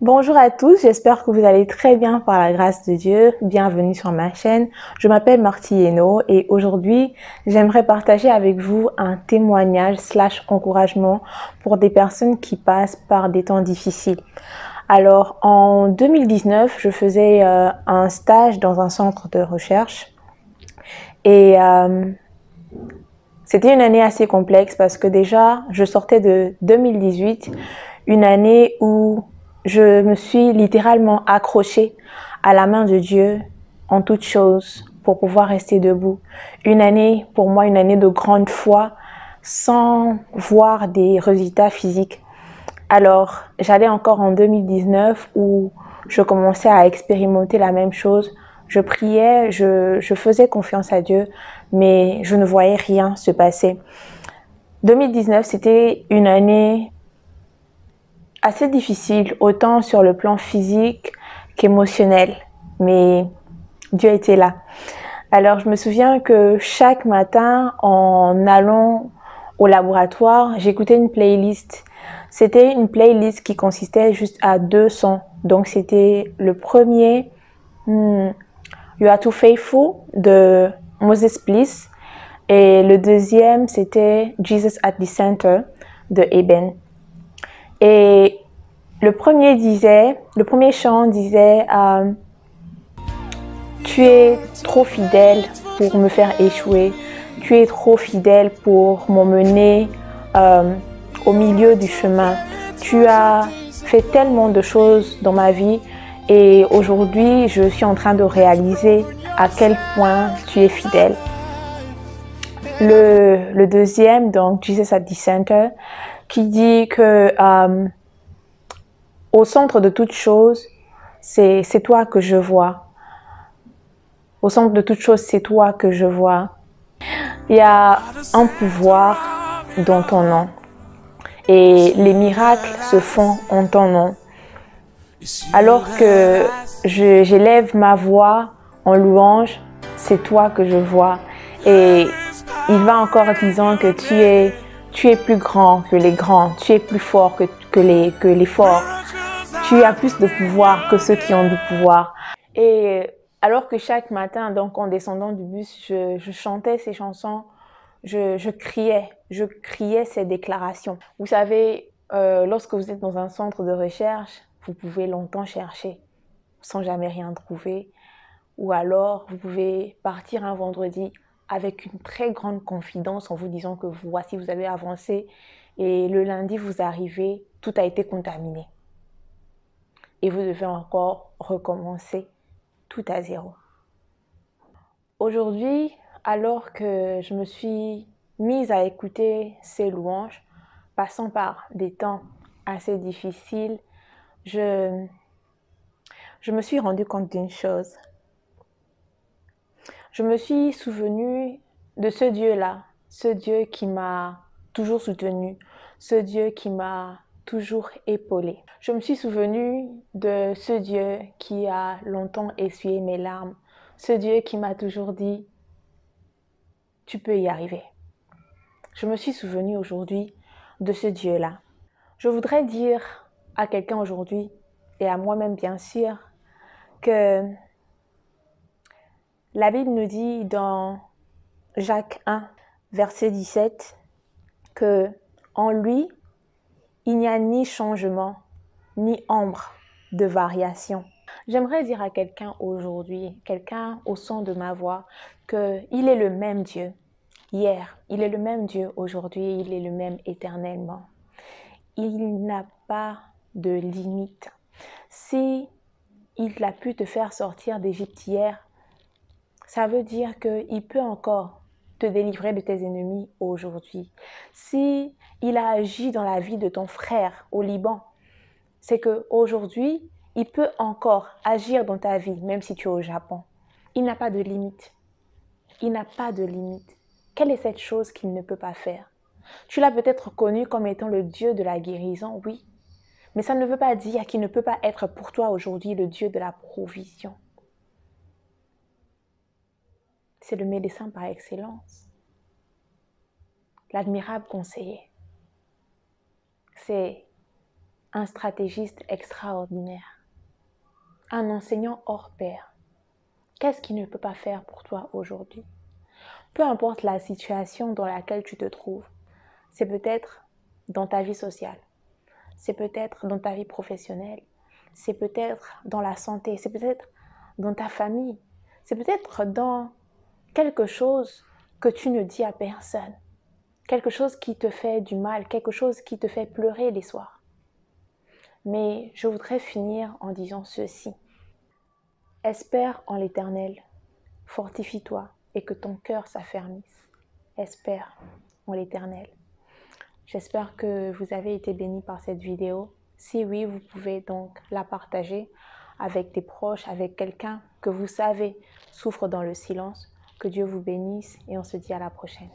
Bonjour à tous, j'espère que vous allez très bien par la grâce de Dieu. Bienvenue sur ma chaîne. Je m'appelle Marty Yeno et aujourd'hui, j'aimerais partager avec vous un témoignage / encouragement pour des personnes qui passent par des temps difficiles. Alors, en 2019, je faisais un stage dans un centre de recherche et c'était une année assez complexe parce que déjà, je sortais de 2018, une année où je me suis littéralement accrochée à la main de Dieu en toutes choses pour pouvoir rester debout. Une année, pour moi, une année de grande foi sans voir des résultats physiques. Alors, j'allais encore en 2019 où je commençais à expérimenter la même chose. Je priais, je faisais confiance à Dieu, mais je ne voyais rien se passer. 2019, c'était une année assez difficile, autant sur le plan physique qu'émotionnel, mais Dieu était là. Alors, je me souviens que chaque matin, en allant au laboratoire, j'écoutais une playlist. C'était une playlist qui consistait juste à 2 sons. Donc, c'était le premier, You Are Too Faithful de Moses Bliss. Et le deuxième, c'était Jesus at the Center de Eben. Et le premier chant disait tu es trop fidèle pour me faire échouer. Tu es trop fidèle pour m'emmener au milieu du chemin. Tu as fait tellement de choses dans ma vie et aujourd'hui, je suis en train de réaliser à quel point tu es fidèle. Le deuxième, donc Jesus at the Center, qui dit que au centre de toute chose, c'est toi que je vois. Au centre de toute chose, c'est toi que je vois. Il y a un pouvoir dans ton nom. Et les miracles se font en ton nom. Alors que j'élève ma voix en louange, c'est toi que je vois. Et il va encore disant que tu es plus grand que les grands, tu es plus fort que les forts. Tu as plus de pouvoir que ceux qui ont du pouvoir. Et alors que chaque matin, donc en descendant du bus, je chantais ces chansons, je criais ces déclarations. Vous savez, lorsque vous êtes dans un centre de recherche, vous pouvez longtemps chercher sans jamais rien trouver. Ou alors, vous pouvez partir un vendredi avec une très grande confidence en vous disant que voici, vous avez avancé. Et le lundi, vous arrivez, tout a été contaminé. Et vous devez encore recommencer tout à zéro. Aujourd'hui, alors que je me suis mise à écouter ces louanges, passant par des temps assez difficiles, je me suis rendu compte d'une chose. Je me suis souvenue de ce Dieu-là, ce Dieu qui m'a toujours soutenue, ce Dieu qui m'a toujours épaulée. Je me suis souvenue de ce Dieu qui a longtemps essuyé mes larmes, ce Dieu qui m'a toujours dit « tu peux y arriver ». Je me suis souvenue aujourd'hui de ce Dieu-là. Je voudrais dire à quelqu'un aujourd'hui, et à moi-même bien sûr, que la Bible nous dit dans Jacques 1, verset 17, que en lui, il n'y a ni changement, ni ombre de variation. J'aimerais dire à quelqu'un aujourd'hui, quelqu'un au son de ma voix, qu'il est le même Dieu hier, il est le même Dieu aujourd'hui, il est le même éternellement. Il n'a pas de limite. Si il a pu te faire sortir d'Égypte hier, ça veut dire qu'il peut encore te délivrer de tes ennemis aujourd'hui. Si il a agi dans la vie de ton frère au Liban, c'est qu'aujourd'hui, il peut encore agir dans ta vie, même si tu es au Japon. Il n'a pas de limite. Il n'a pas de limite. Quelle est cette chose qu'il ne peut pas faire? Tu l'as peut-être connu comme étant le Dieu de la guérison, oui. Mais ça ne veut pas dire qu'il ne peut pas être pour toi aujourd'hui le Dieu de la provision. C'est le médecin par excellence. L'admirable conseiller. C'est un stratégiste extraordinaire, un enseignant hors pair. Qu'est-ce qu'il ne peut pas faire pour toi aujourd'hui? Peu importe la situation dans laquelle tu te trouves, c'est peut-être dans ta vie sociale, c'est peut-être dans ta vie professionnelle, c'est peut-être dans la santé, c'est peut-être dans ta famille, c'est peut-être dans quelque chose que tu ne dis à personne, quelque chose qui te fait du mal, quelque chose qui te fait pleurer les soirs. Mais je voudrais finir en disant ceci. Espère en l'Éternel, fortifie-toi et que ton cœur s'affermisse. Espère en l'Éternel. J'espère que vous avez été bénis par cette vidéo. Si oui, vous pouvez donc la partager avec des proches, avec quelqu'un que vous savez souffre dans le silence. Que Dieu vous bénisse et on se dit à la prochaine.